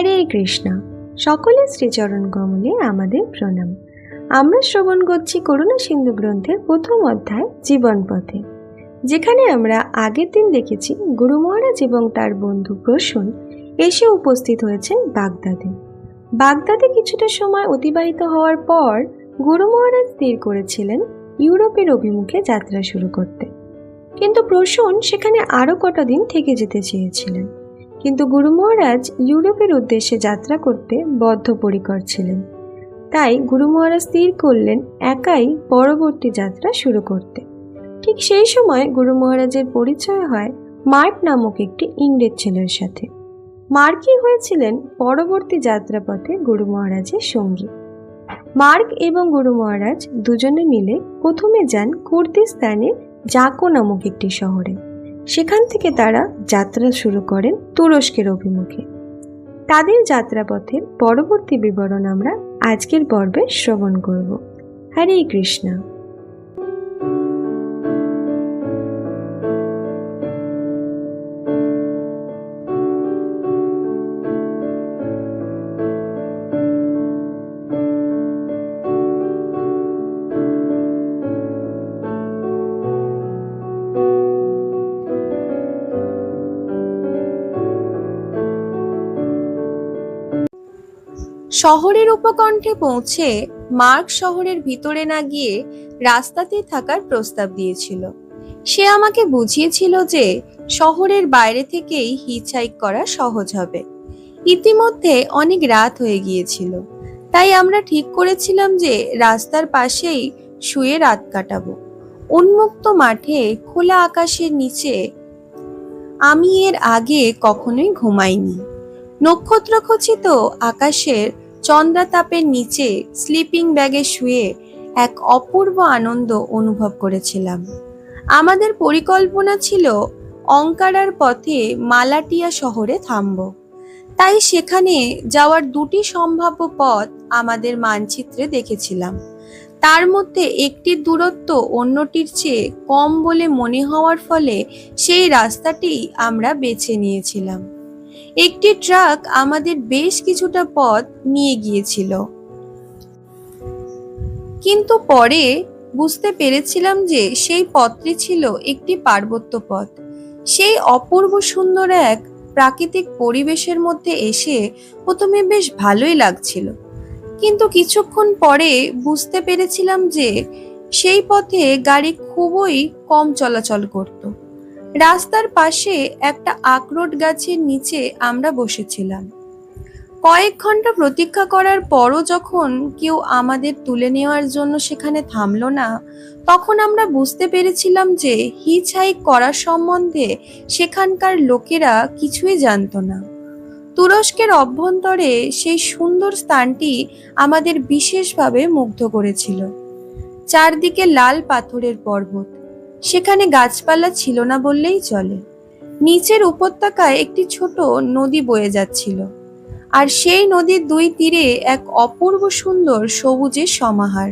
হরে কৃষ্ণ। সকলের শ্রীচরণ কমলে আমাদের প্রণাম। আমরা শ্রবণ করছি করুণা সিন্ধু গ্রন্থের প্রথম অধ্যায় জীবন পথে, যেখানে আমরা আগের দিন দেখেছি গুরু মহারাজ এবং তার বন্ধু প্রসূন এসে উপস্থিত হয়েছেন বাগদাদে। বাগদাদে কিছুটা সময় অতিবাহিত হওয়ার পর গুরু মহারাজ স্থির করেছিলেন ইউরোপের অভিমুখে যাত্রা শুরু করতে, কিন্তু প্রসূন সেখানে আরও কটা দিন থেকে যেতে চেয়েছিলেন। কিন্তু গুরু মহারাজ ইউরোপের উদ্দেশ্যে যাত্রা করতে বদ্ধপরিকর ছিলেন, তাই গুরু মহারাজ স্থির করলেন একাই পরবর্তী যাত্রা শুরু করতে। ঠিক সেই সময় গুরু মহারাজের পরিচয় হয় মার্ক নামক একটি ইংরেজ ছেলের সাথে। মার্কই হয়েছিলেন পরবর্তী যাত্রাপথে গুরু মহারাজের সঙ্গী। মার্ক এবং গুরু মহারাজ দুজনে মিলে প্রথমে যান কুর্দিস্তানের জাকো নামক একটি শহরে। সেখান থেকে তারা যাত্রা শুরু করেন তুরস্কের অভিমুখে। তাদের যাত্রাপথের পরবর্তী বিবরণ আমরা আজকের পর্বে শ্রবণ করব। হরে কৃষ্ণ। শহরের উপকণ্ঠে পৌঁছে মার্ক শহরের ভিতরে না গিয়ে রাস্তাতেই থাকার প্রস্তাব দিয়েছিল। সে আমাকে বুঝিয়েছিল যে শহরের বাইরে থেকেই হিচহাইক করা সহজ হবে। ইতিমধ্যে অনেক রাত হয়ে গিয়েছিল, তাই আমরা ঠিক করেছিলাম যে রাস্তার পাশেই শুয়ে রাত কাটাবো। উন্মুক্ত মাঠে খোলা আকাশের নিচে আমি এর আগে কখনোই ঘুমাইনি। নক্ষত্রখচিত আকাশের চন্দ্রাতাপের নিচে স্লিপিং ব্যাগে শুয়ে এক অপূর্ব আনন্দ অনুভব করেছিলাম। আমাদের পরিকল্পনা ছিল অঙ্কারার পথে মালাটিয়া শহরে থামব, তাই সেখানে যাওয়ার দুটি সম্ভাব্য পথ আমাদের মানচিত্রে দেখেছিলাম। তার মধ্যে একটির দূরত্ব অন্যটির চেয়ে কম বলে মনে হওয়ার ফলে সেই রাস্তাটি আমরা বেছে নিয়েছিলাম। একটি ট্রাক আমাদের বেশ কিছুটা পথ নিয়ে গিয়েছিল, কিন্তু পরে বুঝতে পেরেছিলাম যে সেই পথটি ছিল একটি পার্বত্য পথ। সেই অপূর্ব সুন্দর এক প্রাকৃতিক পরিবেশের মধ্যে এসে প্রথমে বেশ ভালোই লাগছিল, কিন্তু কিছুক্ষণ পরে বুঝতে পেরেছিলাম যে সেই পথে গাড়ি খুবই কম চলাচল করত। রাস্তার পাশে একটা আখরোট গাছের নিচে আমরা বসেছিলাম। কয়েক ঘন্টা প্রতীক্ষা করার পরও যখন কেউ আমাদের তুলে নেওয়ার জন্য সেখানে থামলো না, তখন আমরা বুঝতে পেরেছিলাম যে হিচহাইক করার সম্বন্ধে সেখানকার লোকেরা কিছুই জানতো না। তুরস্কের অভ্যন্তরে সেই সুন্দর স্থানটি আমাদের বিশেষভাবে মুগ্ধ করেছিল। চারদিকে লাল পাথরের পর্বত, সেখানে গাছপালা ছিল না বললেই চলে। নিচের উপত্যকায় একটি ছোট নদী বয়ে যাচ্ছিল, আর সেই নদীর দুই তীরে এক অপূর্ব সুন্দর সবুজের সমাহার।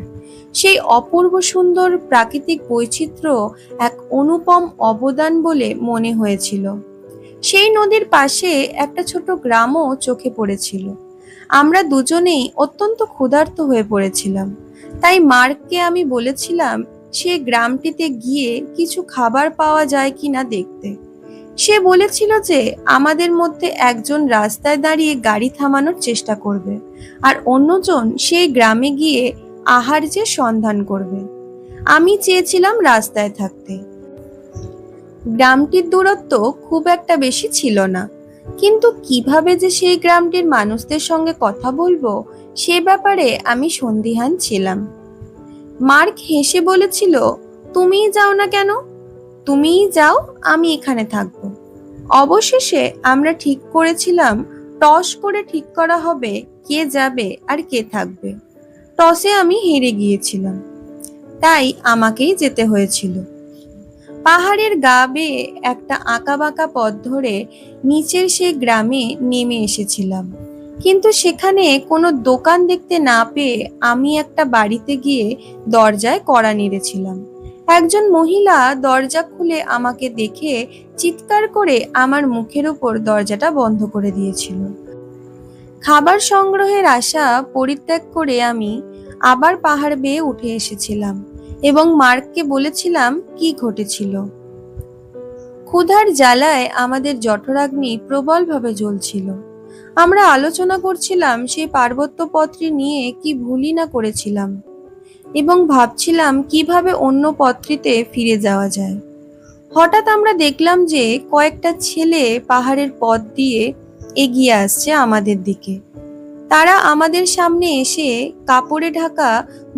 সেই অপূর্ব সুন্দর প্রাকৃতিক বৈচিত্র্য এক অনুপম অবদান বলে মনে হয়েছিল। সেই নদীর পাশে একটা ছোট গ্রামও চোখে পড়েছিল। আমরা দুজনেই অত্যন্ত ক্ষুধার্ত হয়ে পড়েছিলাম, তাই মার্ককে আমি বলেছিলাম সে গ্রামটিতে গিয়ে কিছু খাবার পাওয়া যায় কিনা দেখতে। সে বলেছিল যে আমাদের মধ্যে একজন রাস্তায় দাঁড়িয়ে গাড়ি থামানোর চেষ্টা করবে, আর অন্যজন সেই গ্রামে গিয়ে আহার্যের সন্ধান করবে। আমি চেয়েছিলাম রাস্তায় থাকতে। গ্রামটির দূরত্ব খুব একটা বেশি ছিল না, কিন্তু কিভাবে যে সেই গ্রামটির মানুষদের সঙ্গে কথা বলবো সে ব্যাপারে আমি সন্দিহান ছিলাম। মার্ক হেসে বলেছিল, তুমিই যাও না কেন? তুমিই যাও, আমি এখানে থাকবো। অবশেষে আমরা ঠিক করেছিলাম টস করে ঠিক করা হবে কে যাবে আর কে থাকবে। টসে আমি হেরে গিয়েছিলাম, তাই আমাকেই যেতে হয়েছিল। পাহাড়ের গা বেয়ে একটা আঁকাবাঁকা পথ ধরে নিচের সেই গ্রামে নেমে এসেছিলাম, কিন্তু সেখানে কোনো দোকান দেখতে না পেয়ে আমি একটা বাড়িতে গিয়ে দরজায় কড়া নেড়েছিলাম। একজন মহিলা দরজা খুলে আমাকে দেখে চিৎকার করে আমার মুখের উপর দরজাটা বন্ধ করে দিয়েছিল। খাবার সংগ্রহের আশা পরিত্যাগ করে আমি আবার পাহাড় বেয়ে উঠে এসেছিলাম এবং মার্ককে বলেছিলাম কি ঘটেছিল। ক্ষুধার জ্বালায় আমাদের জঠরাগ্নি প্রবলভাবে জ্বলছিল। আমরা আলোচনা করছিলাম সেই পার্বত্য পথটি নিয়ে কি ভুলই না করেছিলাম এবং ভাবছিলাম কিভাবে অন্য পথটিতে ফিরে যাওয়া যায়। হঠাৎ আমরা দেখলাম যে কয়েকটা ছেলে পাহাড়ের পথ দিয়ে এগিয়ে আসছে আমাদের দিকে। তারা আমাদের সামনে এসে কাপড়ে ঢাকা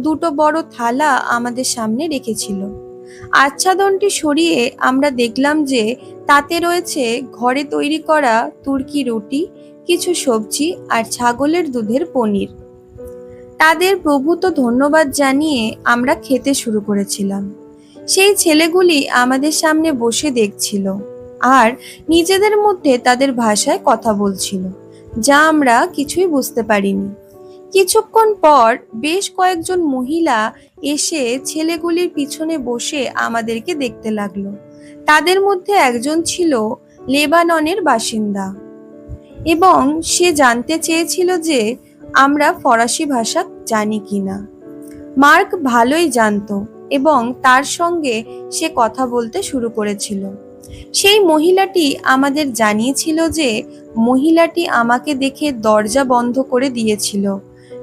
দুটো বড় থালা আমাদের সামনে রেখেছিল। আচ্ছাদনটি সরিয়ে আমরা দেখলাম যে তাতে রয়েছে ঘরে তৈরি করা তুর্কি রুটি, কিছু সবজি আর ছাগলের দুধের পনির। তাদের প্রভূত ধন্যবাদ জানিয়ে আমরা খেতে শুরু করেছিলাম। সেই ছেলেগুলি আমাদের সামনে বসে দেখছিল আর নিজেদের মধ্যে তাদের ভাষায় কথা বলছিল, যা আমরা কিছুই বুঝতে পারিনি। কিছুক্ষণ পর বেশ কয়েকজন মহিলা এসে ছেলেগুলির পিছনে বসে আমাদেরকে দেখতে লাগলো। তাদের মধ্যে একজন ছিল লেবাননের বাসিন্দা এবং সে জানতে চেয়েছিল যে আমরা ফরাসি ভাষা জানি কিনা। মার্ক ভালোই জানতো এবং তার সঙ্গে সে কথা বলতে শুরু করেছিল। সেই মহিলাটি আমাদের জানিয়েছিল যে মহিলাটি আমাকে দেখে দরজা বন্ধ করে দিয়েছিল।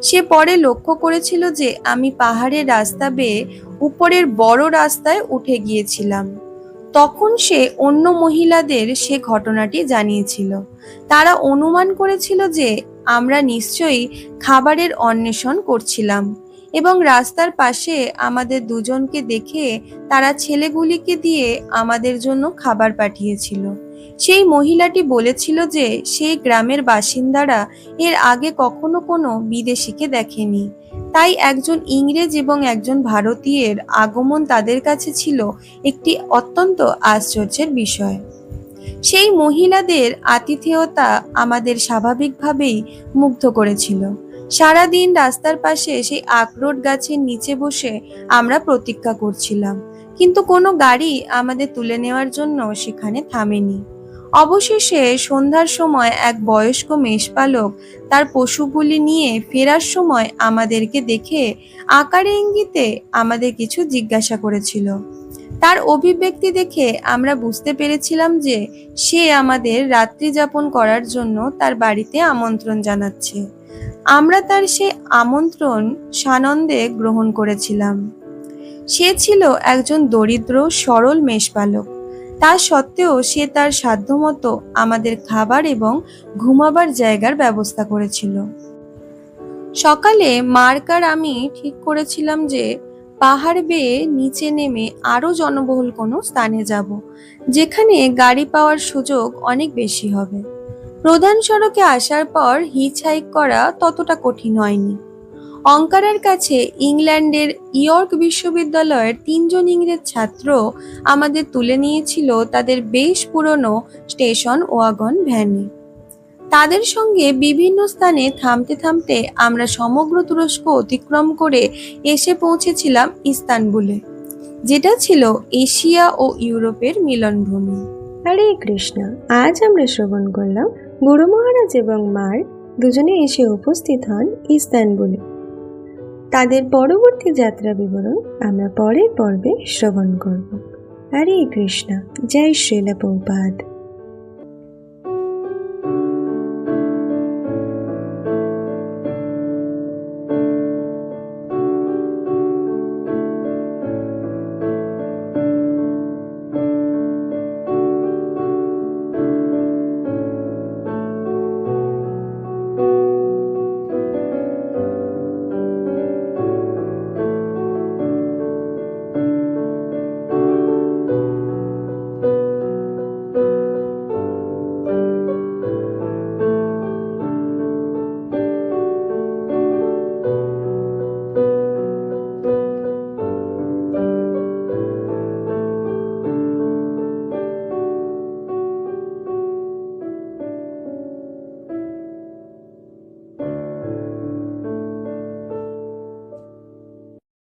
সে পরে লক্ষ্য করেছিল যে আমি পাহাড়ের রাস্তা বেয়ে উপরের বড় রাস্তায় উঠে গিয়েছিলাম। তখন সে অন্য মহিলাদের সে ঘটনাটি জানিয়েছিল। তারা অনুমান করেছিল যে আমরা নিশ্চয়ই খাবারের অন্বেষণ করছিলাম এবং রাস্তার পাশে আমাদের দুজনকে দেখে তারা ছেলেগুলিকে দিয়ে আমাদের জন্য খাবার পাঠিয়েছিল। সেই মহিলাটি বলেছিল যে সেই গ্রামের বাসিন্দারা এর আগে কখনো কোনো বিদেশিকে দেখেনি, তাই একজন ইংরেজ এবং একজন ভারতীয়ের আগমন তাদের কাছে ছিল একটি অত্যন্ত আশ্চর্যের বিষয়। সেই মহিলাদের আতিথেয়তা আমাদের স্বাভাবিকভাবেই মুগ্ধ করেছিল। সারাদিন রাস্তার পাশে সেই আখরোট গাছের নিচে বসে আমরা প্রতীক্ষা করছিলাম, কিন্তু কোনো গাড়ি আমাদের তুলে নেওয়ার জন্য সেখানে থামেনি। অবশেষে সন্ধ্যার সময় এক বয়স্ক মেষপালক তার পশুগুলি নিয়ে ফেরার সময় আমাদেরকে দেখে আকারে ইঙ্গিতে আমাদের কিছু জিজ্ঞাসা করেছিল। তার অভিব্যক্তি দেখে আমরা বুঝতে পেরেছিলাম যে সে আমাদের রাত্রি যাপন করার জন্য তার বাড়িতে আমন্ত্রণ জানাচ্ছে। আমরা তার সেই আমন্ত্রণ সানন্দে গ্রহণ করেছিলাম। সে ছিল একজন দরিদ্র সরল মেষপালক। তা সত্ত্বেও সে তার সাধ্যমতো আমাদের খাবার এবং ঘুমাবার জায়গার ব্যবস্থা করেছিল। সকালে মার্ক আর আমি ঠিক করেছিলাম যে পাহাড় বেয়ে নিচে নেমে আরো জনবহুল কোনো স্থানে যাব, যেখানে গাড়ি পাওয়ার সুযোগ অনেক বেশি হবে। প্রধান সড়কে আসার পর হিচহাইক করা ততটা কঠিন হয়নি। অঙ্কারার কাছে ইংল্যান্ডের ইয়র্ক বিশ্ববিদ্যালয়ের 3জন ইংরেজ ছাত্র আমাদের তুলে নিয়েছিল তাদের বেশ পুরনো স্টেশন ওয়াগন ভ্যানে। তাদের সঙ্গে বিভিন্ন স্থানে থামতে থামতে আমরা সমগ্র তুরস্ক অতিক্রম করে এসে পৌঁছেছিলাম ইস্তানবুলে, যেটা ছিল এশিয়া ও ইউরোপের মিলনভূমি। হরে কৃষ্ণ। আজ আমরা শ্রবণ করলাম গুরু মহারাজ এবং মার্ক দুজনে এসে উপস্থিত হন ইস্তানবুলে। তাদের পরবর্তী যাত্রা বিবরণ আমরা পরের পর্বে শ্রবণ করব। হরে কৃষ্ণ। জয় শ্রীল প্রভুপাদ।